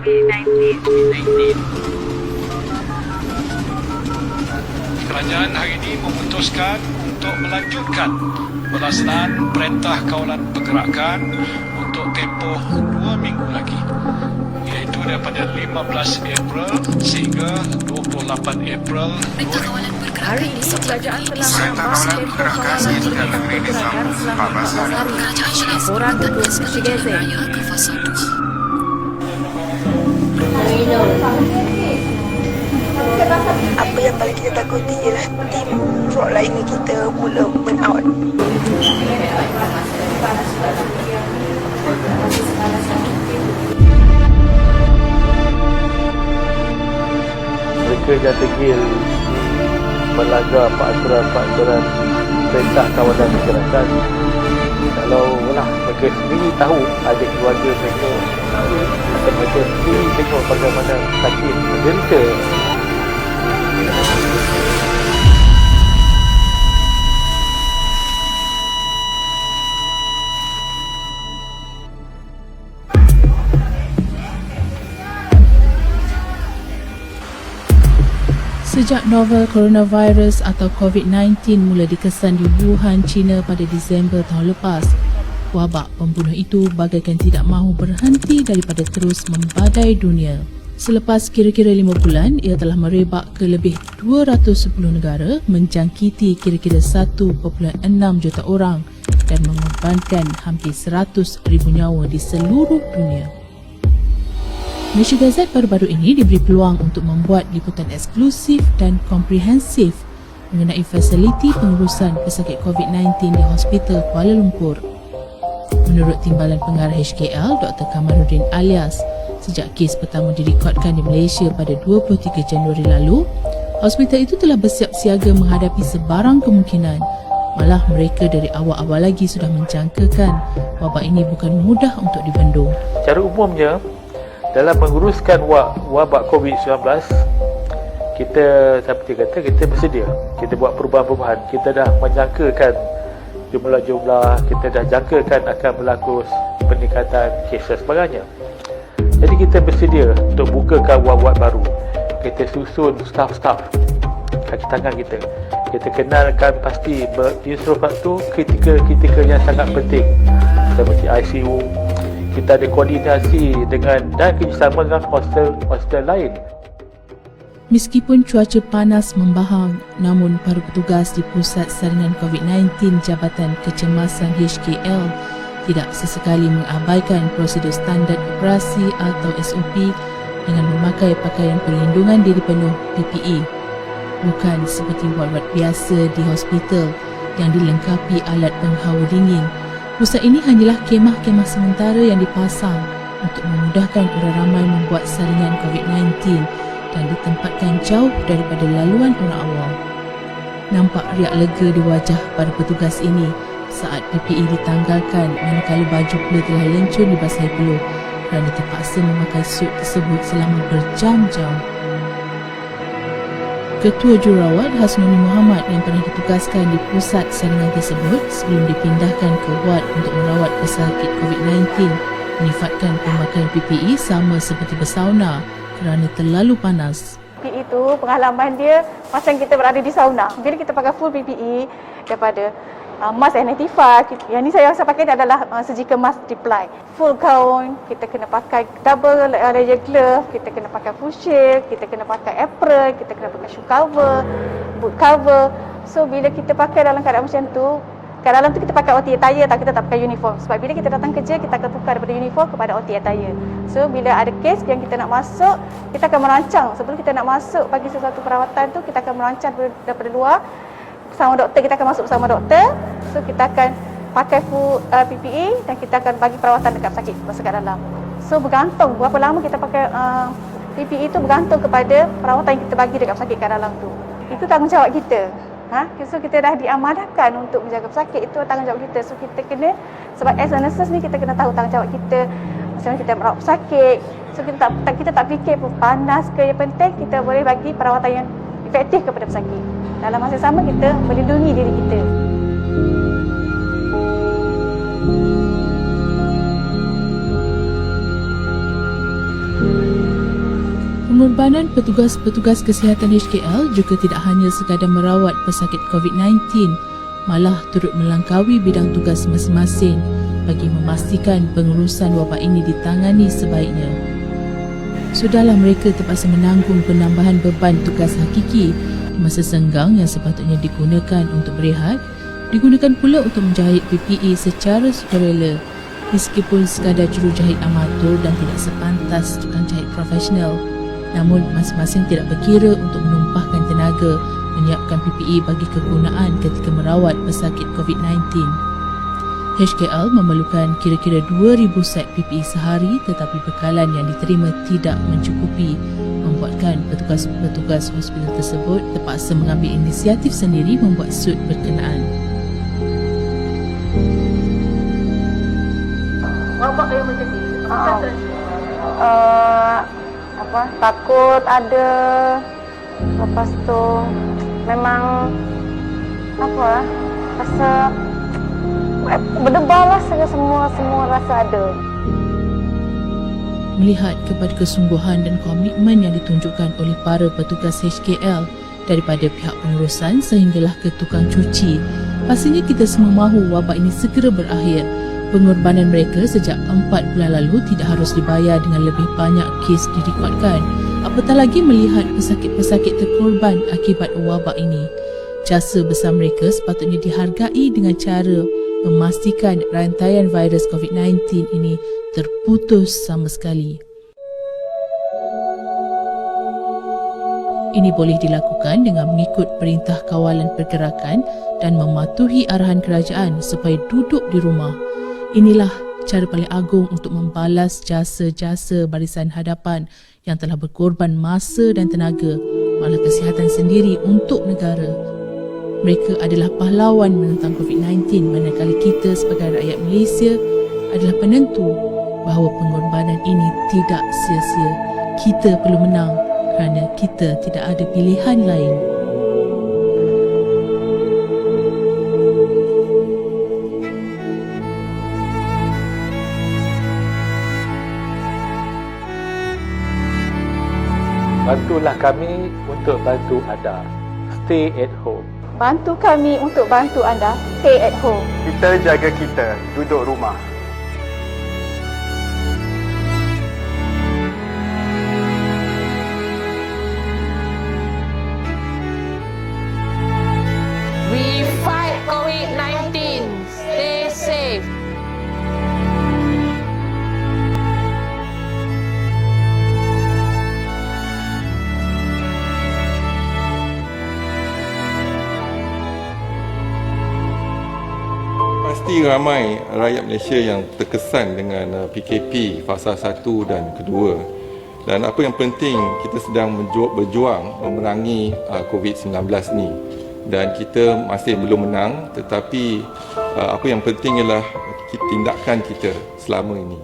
COVID-19. Kerajaan hari ini memutuskan untuk melanjutkan pelaksanaan Perintah Kawalan Pergerakan untuk tempoh 2 minggu lagi, iaitu daripada 15 April sehingga 28 April. Hari ini kerajaan telah menambah tempoh kawalan pergerakan selama 14 hari. Laporan Ketua Sigeze. Apa yang paling kita takuti ialah tim frontline kita mula burn out. Mereka yang degil melanggar peraturan Perintah Kawalan Pergerakan. Kalau mereka sendiri tahu ada keluarga mereka, atau mereka sendiri tengok bagaimana sakit menderita. Sejak novel coronavirus atau COVID-19 mula dikesan di Wuhan, China pada Disember tahun lepas, wabak pembunuh itu bagaikan tidak mahu berhenti daripada terus membadai dunia. Selepas kira-kira 5 bulan, ia telah merebak ke lebih 210 negara, menjangkiti kira-kira 1.6 juta orang dan mengorbankan hampir 100,000 nyawa di seluruh dunia. Malaysia Gazette baru-baru ini diberi peluang untuk membuat liputan eksklusif dan komprehensif mengenai fasiliti pengurusan pesakit COVID-19 di Hospital Kuala Lumpur. Menurut Timbalan Pengarah HKL, Dr. Kamaruddin Alias, sejak kes pertama direkodkan di Malaysia pada 23 Januari lalu, hospital itu telah bersiap siaga menghadapi sebarang kemungkinan. Malah mereka dari awal-awal lagi sudah menjangkakan wabak ini bukan mudah untuk dibendung. Secara umumnya, dalam menguruskan wabak COVID-19, kita seperti kata, kita bersedia. Kita buat perubahan-perubahan. Kita dah menjangkakan jumlah-jumlah, kita dah jangkakan akan berlaku peningkatan kes dan sebagainya. Jadi kita bersedia untuk bukakan wad-wad baru. Kita susun staf-staf kaki tangan kita. Kita kenalkan pasti instrumen tu kritikal yang sangat penting, seperti ICU. Kita ada koordinasi dengan dan kerjasama dengan hostel lain. Meskipun cuaca panas membahang, namun para petugas di Pusat Saringan COVID-19 Jabatan Kecemasan HKL tidak sesekali mengabaikan prosedur standard operasi atau SOP dengan memakai pakaian perlindungan diri penuh PPE. Bukan seperti wad-wad biasa di hospital yang dilengkapi alat penghawa dingin. Pusat ini hanyalah kemah-kemah sementara yang dipasang untuk memudahkan orang ramai membuat saringan COVID-19 dan ditempatkan jauh daripada laluan orang awam. Nampak riak lega di wajah para petugas ini saat PPE ditanggalkan manakala baju pula telah lencur dibasahi peluh kerana terpaksa memakai suit tersebut selama berjam-jam. Ketua Jururawat Hasnuni Muhammad yang pernah ditugaskan di pusat saringan tersebut sebelum dipindahkan ke wad untuk merawat pesakit COVID-19 menyifatkan pemakaian PPE sama seperti bersauna kerana terlalu panas. PPE itu pengalaman dia macam kita berada di sauna. Bila kita pakai full PPE daripada mask N95, yang ni saya pakai adalah surgical mask reply. Full gown, kita kena pakai double layer glove, kita kena pakai full shield, kita kena pakai apron, kita kena pakai shoe cover, boot cover. So bila kita pakai dalam keadaan macam tu, kat dalam tu kita pakai OT attire, kita tak pakai uniform. Sebab bila kita datang kerja, kita akan tukar daripada uniform kepada OT attire. So bila ada kes yang kita nak masuk, kita akan merancang. Sebelum kita nak masuk bagi sesuatu perawatan tu, kita akan merancang daripada luar. Bersama doktor, kita akan masuk bersama doktor. So kita akan pakai full PPE dan kita akan bagi perawatan dekat pesakit kat dalam. So bergantung berapa lama kita pakai PPE itu bergantung kepada perawatan yang kita bagi dekat pesakit kat dalam tu. Itu tanggungjawab kita. So kita dah diamanahkan untuk menjaga pesakit, itu tanggungjawab kita. So kita kena, sebab as a nurses ni kita kena tahu tanggungjawab kita. Macam mana kita merawat pesakit. So kita tak fikir pun panas ke, yang penting kita boleh bagi perawatan yang efektif kepada pesakit. Dalam masa sama kita melindungi diri kita. Pengorbanan petugas-petugas kesihatan HKL juga tidak hanya sekadar merawat pesakit COVID-19, malah turut melangkaui bidang tugas masing-masing bagi memastikan pengurusan wabak ini ditangani sebaiknya. Sudahlah mereka terpaksa menanggung penambahan beban tugas hakiki di masa senggang yang sepatutnya digunakan untuk berehat, digunakan pula untuk menjahit PPE secara sukarela, meskipun sekadar jurujahit amatur dan tidak sepantas tukang jahit profesional. Namun masing-masing tidak berkira untuk menumpahkan tenaga menyiapkan PPE bagi kegunaan ketika merawat pesakit COVID-19. HKL memerlukan kira-kira 2,000 set PPE sehari, tetapi bekalan yang diterima tidak mencukupi, membuatkan petugas-petugas hospital tersebut terpaksa mengambil inisiatif sendiri membuat suit berkenaan. Wabak yang macam ni. Takut ada, lepas tu memang rasa berdebar lah, semua rasa ada. Melihat kepada kesungguhan dan komitmen yang ditunjukkan oleh para petugas HKL daripada pihak pengurusan sehinggalah ke tukang cuci, pastinya kita semua mahu wabak ini segera berakhir. Pengorbanan mereka sejak 4 bulan lalu tidak harus dibayar dengan lebih banyak kes direkodkan, apatah lagi melihat pesakit-pesakit terkorban akibat wabak ini. Jasa besar mereka sepatutnya dihargai dengan cara memastikan rantaian virus COVID-19 ini terputus sama sekali. Ini boleh dilakukan dengan mengikut perintah kawalan pergerakan dan mematuhi arahan kerajaan supaya duduk di rumah. Inilah cara paling agung untuk membalas jasa-jasa barisan hadapan yang telah berkorban masa dan tenaga, malah kesihatan sendiri untuk negara. Mereka adalah pahlawan menentang COVID-19, manakala kita sebagai rakyat Malaysia adalah penentu bahawa pengorbanan ini tidak sia-sia. Kita perlu menang kerana kita tidak ada pilihan lain. Bantulah kami untuk bantu anda. Stay at home. Bantu kami untuk bantu anda. Stay at home. Kita jaga kita, duduk rumah. We fight COVID-19. Stay safe. Pasti ramai rakyat Malaysia yang terkesan dengan PKP fasa 1 dan kedua. Dan apa yang penting, kita sedang berjuang memerangi COVID-19 ni. Dan kita masih belum menang, tetapi apa yang penting ialah tindakan kita selama ini.